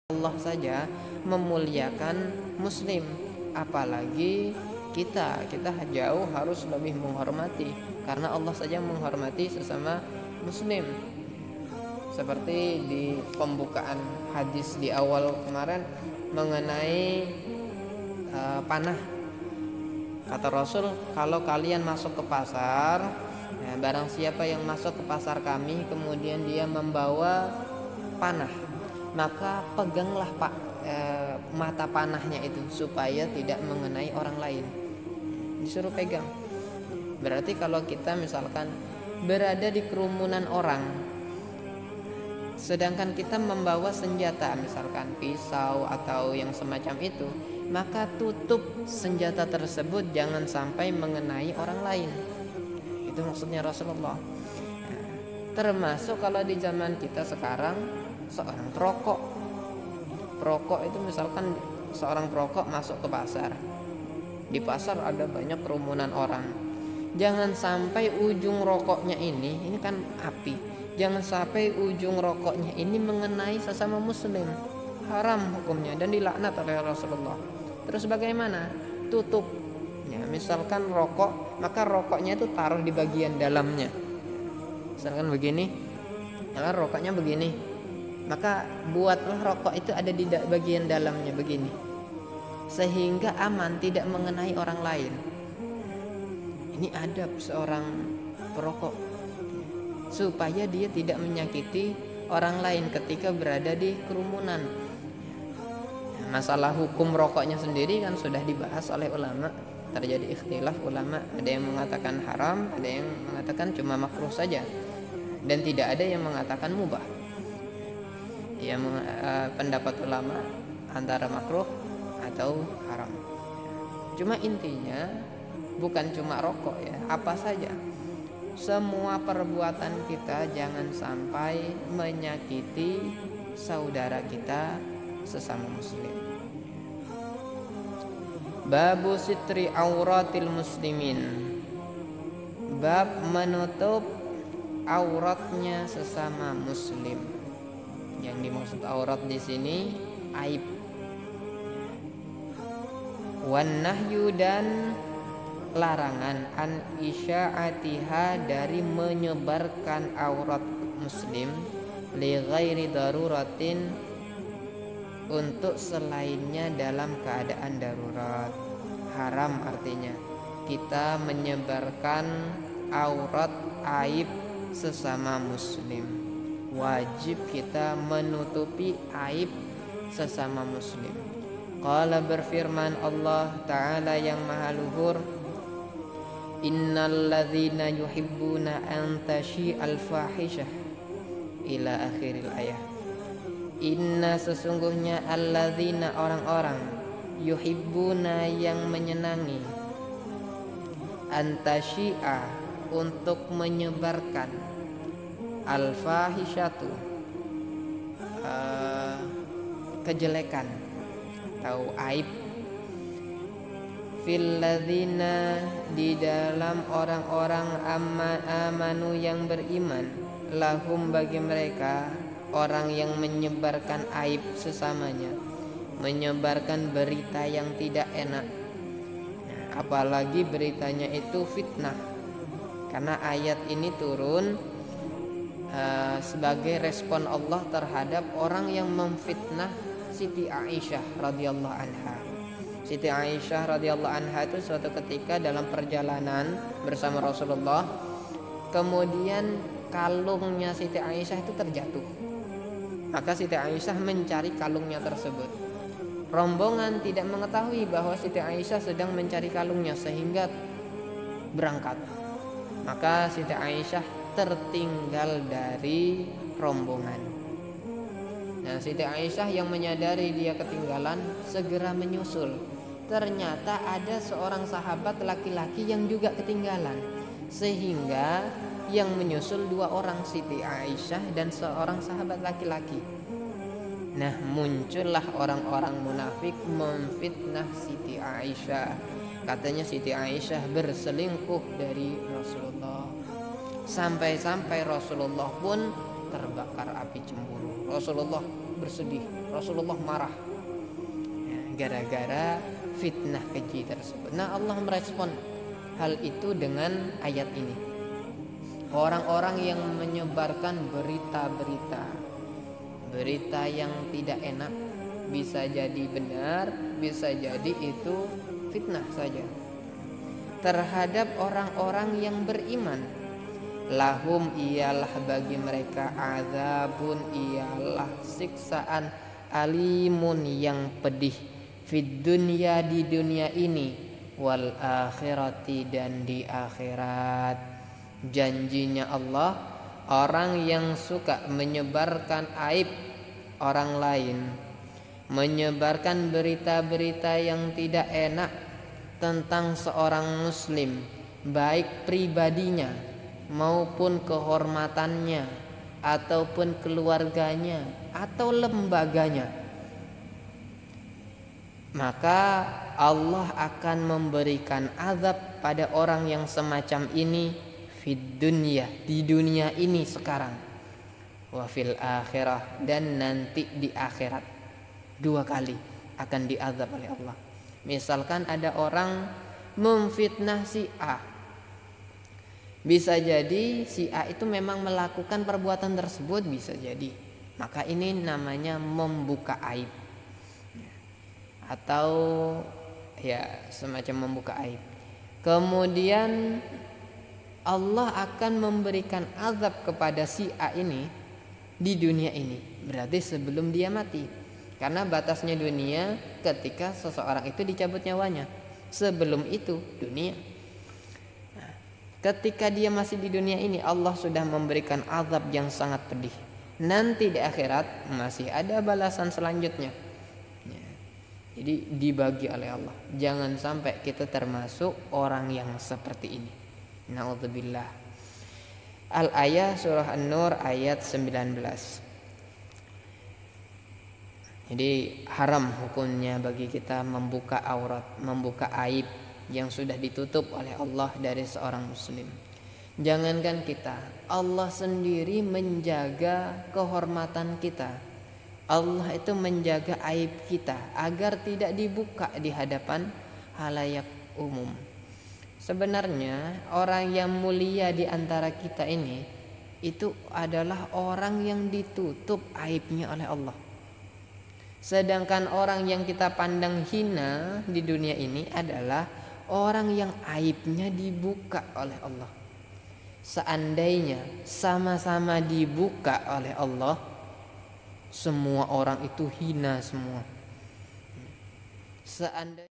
Allah saja memuliakan muslim, apalagi kita jauh harus lebih menghormati, karena Allah saja menghormati sesama muslim. Seperti di pembukaan hadis di awal kemarin mengenai panah. Kata Rasul, kalau kalian masuk ke pasar, ya, barang siapa yang masuk ke pasar kami kemudian dia membawa panah, maka peganglah mata panahnya itu supaya tidak mengenai orang lain. Disuruh pegang. Berarti kalau kita misalkan berada di kerumunan orang, sedangkan kita membawa senjata, misalkan pisau atau yang semacam itu, maka tutup senjata tersebut jangan sampai mengenai orang lain. Itu maksudnya Rasulullah. Termasuk kalau di zaman kita sekarang, seorang perokok itu misalkan seorang perokok masuk ke pasar. Di pasar ada banyak kerumunan orang. Jangan sampai ujung rokoknya ini kan api. Jangan sampai ujung rokoknya ini mengenai sesama muslim. Haram hukumnya dan dilaknat oleh Rasulullah. Terus bagaimana? Tutup. Ya, misalkan rokok, maka rokoknya itu taruh di bagian dalamnya. Misalkan begini, ya, rokoknya begini, maka buatlah rokok itu ada di bagian dalamnya begini, sehingga aman, tidak mengenai orang lain. Ini adab seorang perokok, supaya dia tidak menyakiti orang lain ketika berada di kerumunan. Masalah hukum rokoknya sendiri kan sudah dibahas oleh ulama, terjadi ikhtilaf ulama, ada yang mengatakan haram, ada yang mengatakan cuma makruh saja, dan tidak ada yang mengatakan mubah. Ya, pendapat ulama antara makruh atau haram. Cuma intinya bukan cuma rokok ya, apa saja, semua perbuatan kita jangan sampai menyakiti saudara kita sesama muslim. Babu sitri auratil muslimin, bab menutup auratnya sesama muslim. Yang dimaksud aurat di sini aib. Wan nahyu, dan larangan, an isya'atiha, dari menyebarkan aurat muslim, li ghairi daruratin, untuk selainnya dalam keadaan darurat. Haram artinya kita menyebarkan aurat aib sesama muslim. Wajib kita menutupi aib sesama muslim. Qala, berfirman Allah Ta'ala yang maha luhur, innal ladzina yuhibbuna an tashi'al fahishah, ila akhiril ayah. Inna, sesungguhnya, alladzina, orang-orang, yuhibbuna, yang menyenangi, antasyi'a, untuk menyebarkan, al-fahishatu, kejelekan atau aib, fil ladzina, di dalam orang-orang amanu, yang beriman, lahum, bagi mereka, orang yang menyebarkan aib sesamanya, menyebarkan berita yang tidak enak, apalagi beritanya itu fitnah. Karena ayat ini turun sebagai respon Allah terhadap orang yang memfitnah Siti Aisyah radhiyallahu anha. Siti Aisyah radhiyallahu anha itu suatu ketika dalam perjalanan bersama Rasulullah, kemudian kalungnya Siti Aisyah itu terjatuh. Maka Siti Aisyah mencari kalungnya tersebut. Rombongan tidak mengetahui bahwa Siti Aisyah sedang mencari kalungnya sehingga berangkat. Maka Siti Aisyah tertinggal dari rombongan. Nah, Siti Aisyah yang menyadari dia ketinggalan segera menyusul. Ternyata ada seorang sahabat laki-laki yang juga ketinggalan, sehingga yang menyusul dua orang, Siti Aisyah dan seorang sahabat laki-laki. Nah, muncullah orang-orang munafik memfitnah Siti Aisyah. Katanya Siti Aisyah berselingkuh dari Rasulullah. Sampai-sampai Rasulullah pun terbakar api cemburu. Rasulullah bersedih, Rasulullah marah ya, gara-gara fitnah keji tersebut. Nah, Allah merespon hal itu dengan ayat ini. Orang-orang yang menyebarkan berita yang tidak enak, bisa jadi benar, bisa jadi itu fitnah saja, terhadap orang-orang yang beriman, lahum ialah bagi mereka azabun ialah siksaan alimun yang pedih, fid dunya di dunia ini, wal akhirati dan di akhirat. Janjinya Allah, orang yang suka menyebarkan aib orang lain, menyebarkan berita-berita yang tidak enak tentang seorang muslim, baik pribadinya maupun kehormatannya ataupun keluarganya atau lembaganya, maka Allah akan memberikan azab pada orang yang semacam ini fid dunya, di dunia ini sekarang, wa fil akhirah, dan nanti di akhirat. 2 kali akan diazab oleh Allah. Misalkan ada orang memfitnah si A, bisa jadi si A itu memang melakukan perbuatan tersebut, bisa jadi, maka ini namanya membuka aib atau ya semacam membuka aib. Kemudian Allah akan memberikan azab kepada si A ini di dunia ini, berarti sebelum dia mati, karena batasnya dunia ketika seseorang itu dicabut nyawanya. Sebelum itu dunia. Nah, ketika dia masih di dunia ini, Allah sudah memberikan azab yang sangat pedih. Nanti di akhirat masih ada balasan selanjutnya. Jadi dibagi oleh Allah. Jangan sampai kita termasuk orang yang seperti ini. Na'udzubillah. Al-ayah surah An-Nur ayat 19. Jadi haram hukumnya bagi kita membuka aurat, membuka aib yang sudah ditutup oleh Allah dari seorang muslim. Jangankan kita, Allah sendiri menjaga kehormatan kita. Allah itu menjaga aib kita agar tidak dibuka di hadapan halayak umum. Sebenarnya orang yang mulia di antara kita ini itu adalah orang yang ditutup aibnya oleh Allah. Sedangkan orang yang kita pandang hina di dunia ini adalah orang yang aibnya dibuka oleh Allah. Seandainya sama-sama dibuka oleh Allah, semua orang itu hina semua. Seandainya